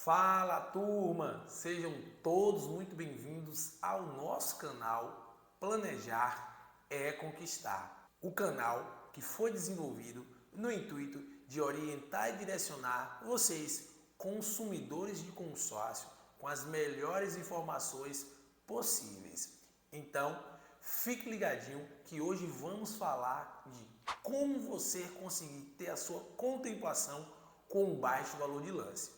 Fala turma, sejam todos muito bem-vindos ao nosso canal Planejar é Conquistar. O canal que foi desenvolvido no intuito de orientar e direcionar vocês, consumidores de consórcio, com as melhores informações possíveis. Então, fique ligadinho que hoje vamos falar de como você conseguir ter a sua contemplação com um baixo valor de lance.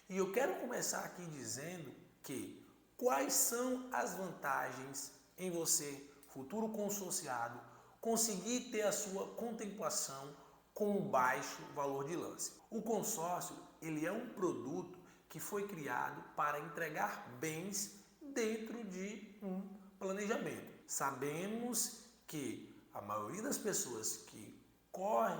E eu quero começar aqui dizendo que quais são as vantagens em você, futuro consorciado, conseguir ter a sua contemplação com um baixo valor de lance. O consórcio, ele é um produto que foi criado para entregar bens dentro de um planejamento. Sabemos que a maioria das pessoas que correm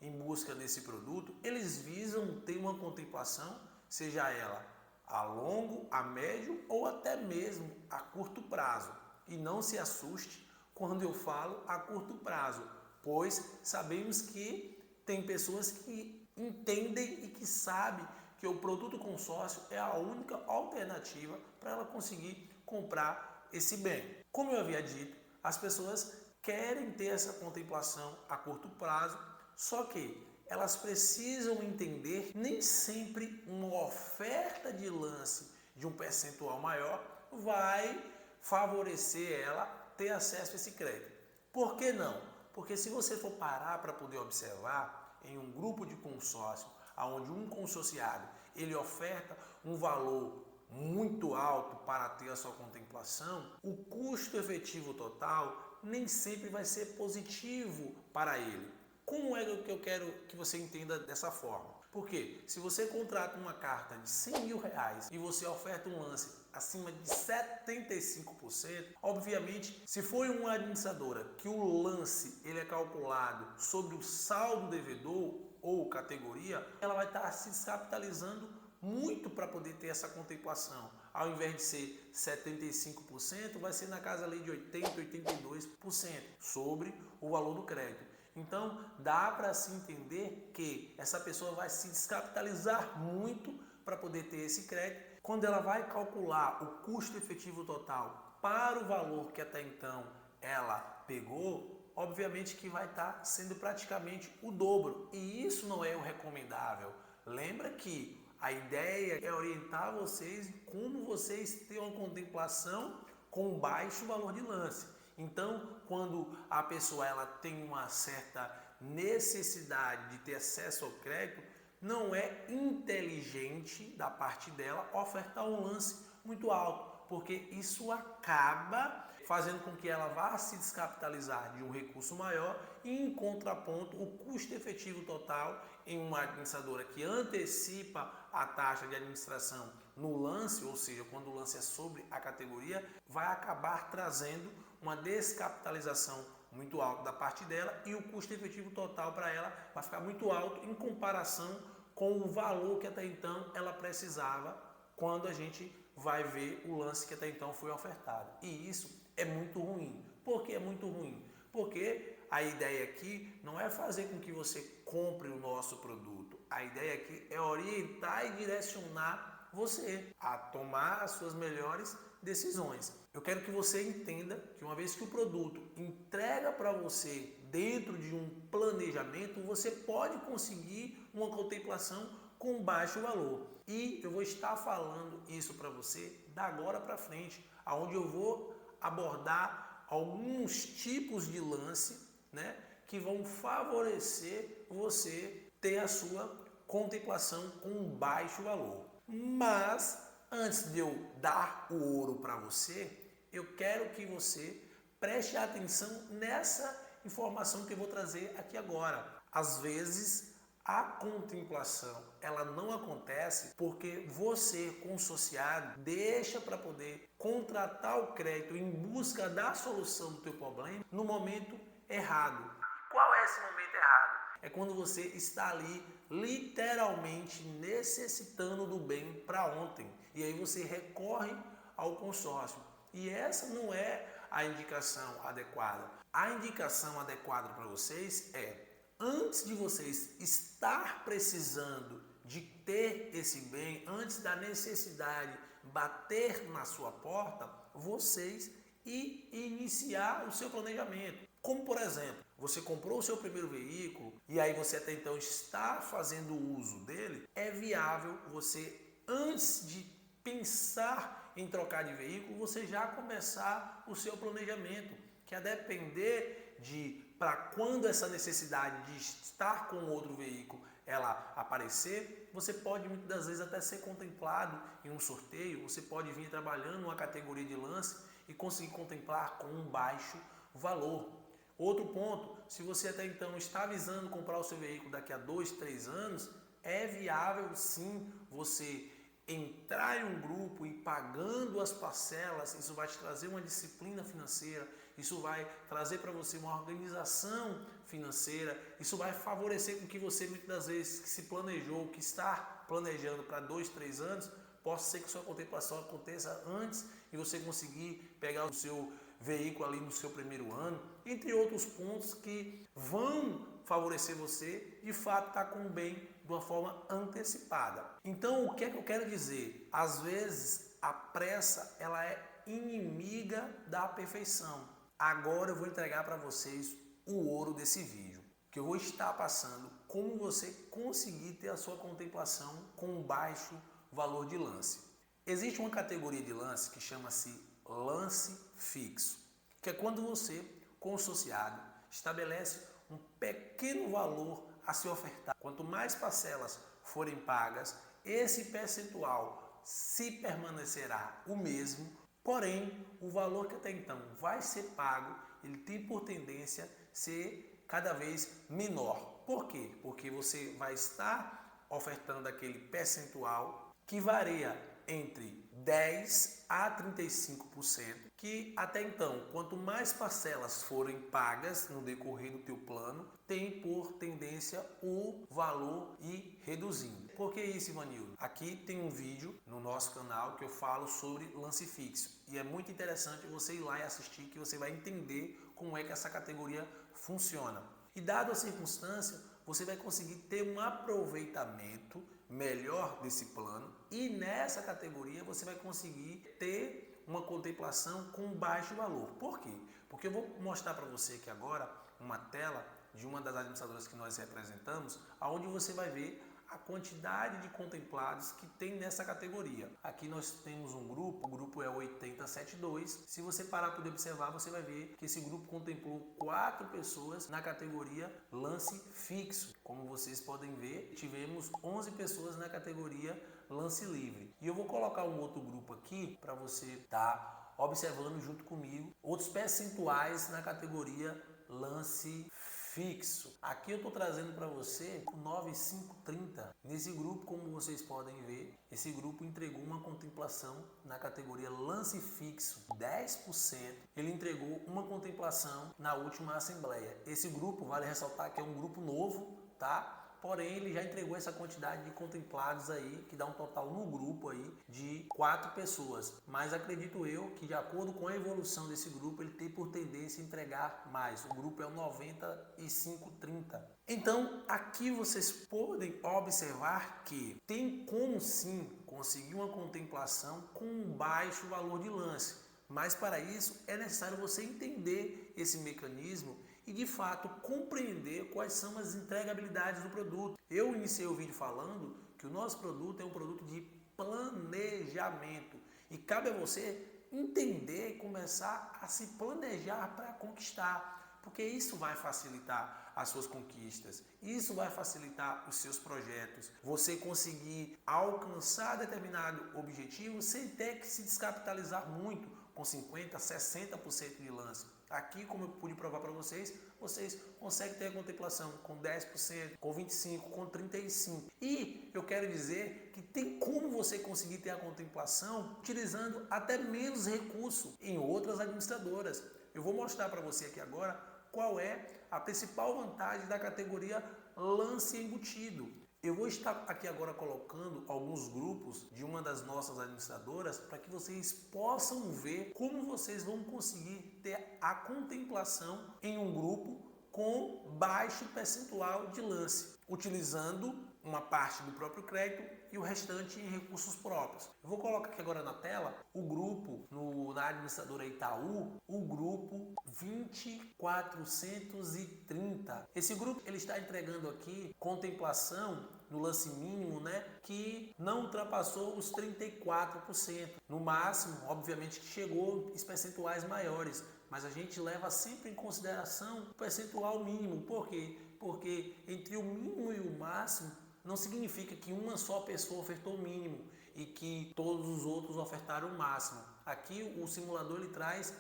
em busca desse produto, eles visam ter uma contemplação, seja ela a longo, a médio ou até mesmo a curto prazo. E não se assuste quando eu falo a curto prazo, pois sabemos que tem pessoas que entendem e que sabem que o produto consórcio é a única alternativa para ela conseguir comprar esse bem. Como eu havia dito, as pessoas querem ter essa contemplação a curto prazo, só que elas precisam entender nem sempre uma oferta de lance de um percentual maior vai favorecer ela ter acesso a esse crédito. Por que não? Porque se você for parar para poder observar em um grupo de consórcio, onde um consorciado ele oferta um valor muito alto para ter a sua contemplação, o custo efetivo total nem sempre vai ser positivo para ele. Como é que eu quero que você entenda dessa forma? Porque se você contrata uma carta de 100 mil reais e você oferta um lance acima de 75%, obviamente, se for uma administradora que o lance ele é calculado sobre o saldo devedor ou categoria, ela vai estar se descapitalizando muito para poder ter essa contemplação. Ao invés de ser 75%, vai ser na casa ali de 80%, 82% sobre o valor do crédito. Então, dá para se entender que essa pessoa vai se descapitalizar muito para poder ter esse crédito. Quando ela vai calcular o custo efetivo total para o valor que até então ela pegou, obviamente que vai estar sendo praticamente o dobro. E isso não é o recomendável. Lembra que a ideia é orientar vocês em como vocês têm uma contemplação com baixo valor de lance. Então, quando a pessoa ela tem uma certa necessidade de ter acesso ao crédito, não é inteligente da parte dela ofertar um lance muito alto, porque isso acaba fazendo com que ela vá se descapitalizar de um recurso maior e, em contraponto, o custo efetivo total em uma administradora que antecipa a taxa de administração no lance, ou seja, quando o lance é sobre a categoria, vai acabar trazendo uma descapitalização muito alta da parte dela e o custo efetivo total para ela vai ficar muito alto em comparação com o valor que até então ela precisava quando a gente vai ver o lance que até então foi ofertado. E isso é muito ruim. Por que é muito ruim? Porque a ideia aqui não é fazer com que você compre o nosso produto. A ideia aqui é orientar e direcionar você a tomar as suas melhores decisões. Eu quero que você entenda que uma vez que o produto entrega para você dentro de um planejamento, você pode conseguir uma contemplação com baixo valor. E eu vou estar falando isso para você da agora para frente, aonde eu vou abordar alguns tipos de lance, né, que vão favorecer você ter a sua contemplação com baixo valor. Mas antes de eu dar o ouro para você, eu quero que você preste atenção nessa informação que eu vou trazer aqui agora. Às vezes a contemplação ela não acontece porque você, consociado, deixa para poder contratar o crédito em busca da solução do teu problema no momento errado. Qual é esse momento errado? É quando você está ali literalmente necessitando do bem para ontem. E aí você recorre ao consórcio. E essa não é a indicação adequada? A indicação adequada para vocês é, antes de vocês estar precisando de ter esse bem, antes da necessidade bater na sua porta, vocês iniciar o seu planejamento. Como, por exemplo, você comprou o seu primeiro veículo e aí você até então está fazendo uso dele, é viável você, antes de pensar em trocar de veículo, você já começar o seu planejamento, que a depender de para quando essa necessidade de estar com outro veículo ela aparecer, você pode muitas das vezes até ser contemplado em um sorteio, você pode vir trabalhando uma categoria de lance e conseguir contemplar com um baixo valor. Outro ponto, se você até então está visando comprar o seu veículo daqui a 2, 3 anos, é viável sim você entrar em um grupo e pagando as parcelas. Isso vai te trazer uma disciplina financeira, isso vai trazer para você uma organização financeira, isso vai favorecer com que você, muitas das vezes, que se planejou, que está planejando para 2, 3 anos, possa ser que sua contemplação aconteça antes e você conseguir pegar o seu veículo ali no seu primeiro ano, entre outros pontos que vão favorecer você, de fato, estar com o bem de uma forma antecipada. Então, o que é que eu quero dizer? Às vezes, a pressa, ela é inimiga da perfeição. Agora eu vou entregar para vocês o ouro desse vídeo, que eu vou estar passando como você conseguir ter a sua contemplação com um baixo valor de lance. Existe uma categoria de lance que chama-se lance fixo, que é quando você, com o associado, estabelece um pequeno valor a se ofertar. Quanto mais parcelas forem pagas, esse percentual se permanecerá o mesmo, porém, o valor que até então vai ser pago, ele tem por tendência ser cada vez menor. Por quê? Porque você vai estar ofertando aquele percentual que varia entre 10 a 35%, que até então, quanto mais parcelas forem pagas no decorrer do teu plano, tem por tendência o valor ir reduzindo. Por que isso, Ivanildo? Aqui tem um vídeo no nosso canal que eu falo sobre lance fixo e é muito interessante você ir lá e assistir, que você vai entender como é que essa categoria funciona. E dado a circunstância, você vai conseguir ter um aproveitamento melhor desse plano e nessa categoria você vai conseguir ter uma contemplação com baixo valor. Por quê? Porque eu vou mostrar para você aqui agora uma tela de uma das administradoras que nós representamos, onde você vai ver a quantidade de contemplados que tem nessa categoria. Aqui nós temos um grupo, o grupo é 8072. Se você parar para observar, você vai ver que esse grupo contemplou 4 pessoas na categoria lance fixo. Como vocês podem ver, tivemos 11 pessoas na categoria lance livre. E eu vou colocar um outro grupo aqui para você estar observando junto comigo outros percentuais na categoria lance fixo. Aqui eu estou trazendo para você o 9530. Nesse grupo, como vocês podem ver, esse grupo entregou uma contemplação na categoria lance fixo 10%. Ele entregou uma contemplação na última assembleia. Esse grupo, vale ressaltar que é um grupo novo, tá? Porém, ele já entregou essa quantidade de contemplados aí, que dá um total no grupo aí de 4 pessoas. Mas acredito eu que, de acordo com a evolução desse grupo, ele tem por tendência a entregar mais. O grupo é o 9530. Então, aqui vocês podem observar que tem como sim conseguir uma contemplação com um baixo valor de lance. Mas para isso é necessário você entender esse mecanismo e de fato compreender quais são as entregabilidades do produto. Eu iniciei o vídeo falando que o nosso produto é um produto de planejamento e cabe a você entender e começar a se planejar para conquistar, porque isso vai facilitar as suas conquistas, isso vai facilitar os seus projetos, você conseguir alcançar determinado objetivo sem ter que se descapitalizar muito com 50%, 60% de lance. Aqui, como eu pude provar para vocês, vocês conseguem ter a contemplação com 10%, com 25%, com 35%. E eu quero dizer que tem como você conseguir ter a contemplação utilizando até menos recurso em outras administradoras. Eu vou mostrar para você aqui agora qual é a principal vantagem da categoria lance embutido. Eu vou estar aqui agora colocando alguns grupos de uma das nossas administradoras para que vocês possam ver como vocês vão conseguir ter a contemplação em um grupo com baixo percentual de lance, utilizando uma parte do próprio crédito e o restante em recursos próprios. Eu vou colocar aqui agora na tela o grupo na administradora Itaú, o grupo 20430. Esse grupo ele está entregando aqui contemplação no lance mínimo, né, que não ultrapassou os 34%. No máximo, obviamente que chegou em percentuais maiores, mas a gente leva sempre em consideração o percentual mínimo. Por quê? Porque entre o mínimo e o máximo não significa que uma só pessoa ofertou o mínimo e que todos os outros ofertaram o máximo. Aqui o simulador ele traz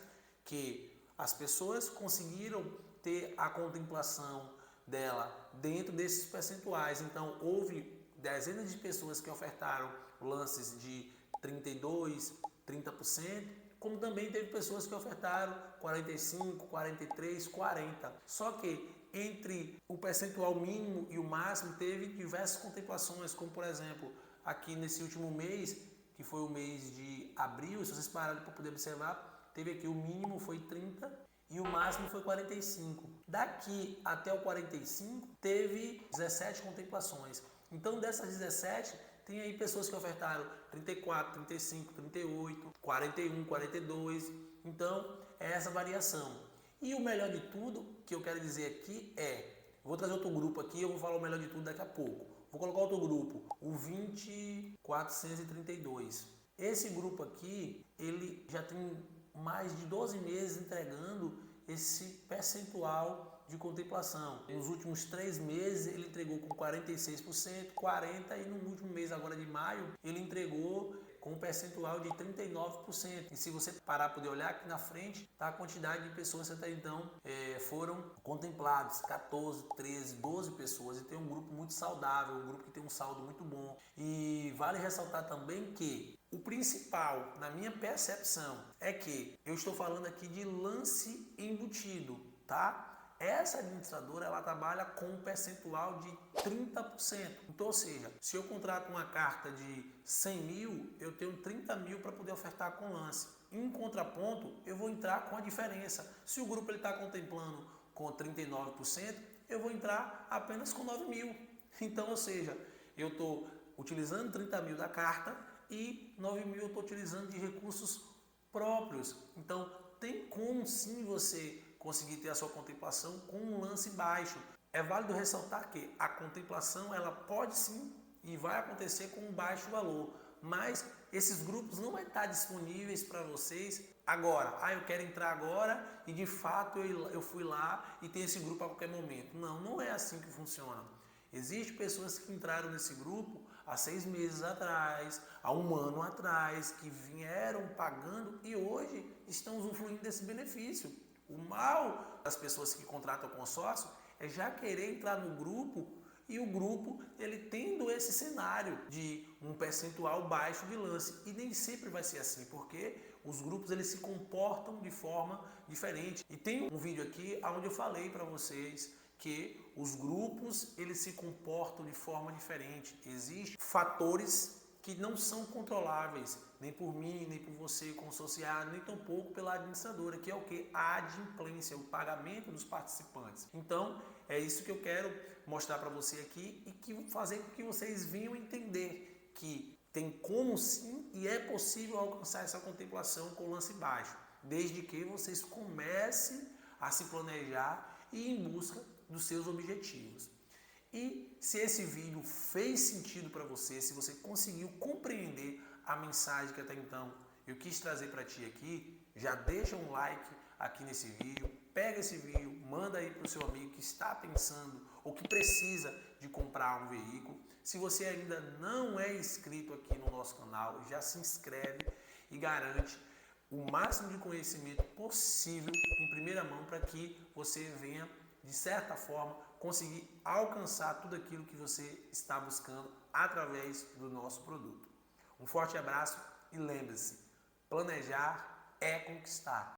que as pessoas conseguiram ter a contemplação dela dentro desses percentuais. Então houve dezenas de pessoas que ofertaram lances de 32%, 30%, como também teve pessoas que ofertaram 45%, 43%, 40%. Só que entre o percentual mínimo e o máximo teve diversas contemplações, como por exemplo, aqui nesse último mês, que foi o mês de abril, se vocês pararem para poder observar, teve aqui o mínimo foi 30% e o máximo foi 45%. Daqui até o 45% teve 17 contemplações. Então dessas 17, tem aí pessoas que ofertaram 34, 35, 38, 41, 42. Então é essa variação. E o melhor de tudo que eu quero dizer aqui vou trazer outro grupo aqui, eu vou falar o melhor de tudo daqui a pouco. Vou colocar outro grupo, o 20432. Esse grupo aqui, ele já tem mais de 12 meses entregando esse percentual de contemplação. Nos últimos 3 meses ele entregou com 46%, 40% e no último mês agora de maio ele entregou com um percentual de 39%. E se você parar para poder olhar aqui na frente, tá a quantidade de pessoas que até então foram contemplados, 14, 13, 12 pessoas. E tem um grupo muito saudável, um grupo que tem um saldo muito bom. E vale ressaltar também que o principal, na minha percepção, é que eu estou falando aqui de lance embutido, tá? Essa administradora ela trabalha com um percentual de 30%. Então, ou seja, se eu contrato uma carta de 100 mil, eu tenho 30 mil para poder ofertar com lance. Em contraponto, eu vou entrar com a diferença. Se o grupo está contemplando com 39%, eu vou entrar apenas com 9 mil. Então, ou seja, eu estou utilizando 30 mil da carta e 9 mil eu estou utilizando de recursos próprios. Então, tem como sim você conseguir ter a sua contemplação com um lance baixo. É válido ressaltar que a contemplação ela pode sim e vai acontecer com um baixo valor, mas esses grupos não vão estar disponíveis para vocês agora. Eu quero entrar agora e de fato eu fui lá e tem esse grupo a qualquer momento. Não, não é assim que funciona. Existem pessoas que entraram nesse grupo há 6 meses atrás, há 1 ano atrás, que vieram pagando e hoje estão usufruindo desse benefício. O mal das pessoas que contratam consórcio é já querer entrar no grupo e o grupo ele tendo esse cenário de um percentual baixo de lance. E nem sempre vai ser assim, porque os grupos eles se comportam de forma diferente. E tem um vídeo aqui onde eu falei para vocês que os grupos eles se comportam de forma diferente. Existem fatores que não são controláveis, nem por mim, nem por você consociado, nem tampouco pela administradora, que é o que? A adimplência, o pagamento dos participantes. Então, é isso que eu quero mostrar para você aqui e que fazer com que vocês venham entender que tem como sim e é possível alcançar essa contemplação com lance baixo, desde que vocês comecem a se planejar e ir em busca dos seus objetivos. E se esse vídeo fez sentido para você, se você conseguiu compreender a mensagem que até então eu quis trazer para ti aqui, já deixa um like aqui nesse vídeo, pega esse vídeo, manda aí para o seu amigo que está pensando ou que precisa de comprar um veículo. Se você ainda não é inscrito aqui no nosso canal, já se inscreve e garante o máximo de conhecimento possível em primeira mão para que você venha, de certa forma, conseguir alcançar tudo aquilo que você está buscando através do nosso produto. Um forte abraço e lembre-se, planejar é conquistar.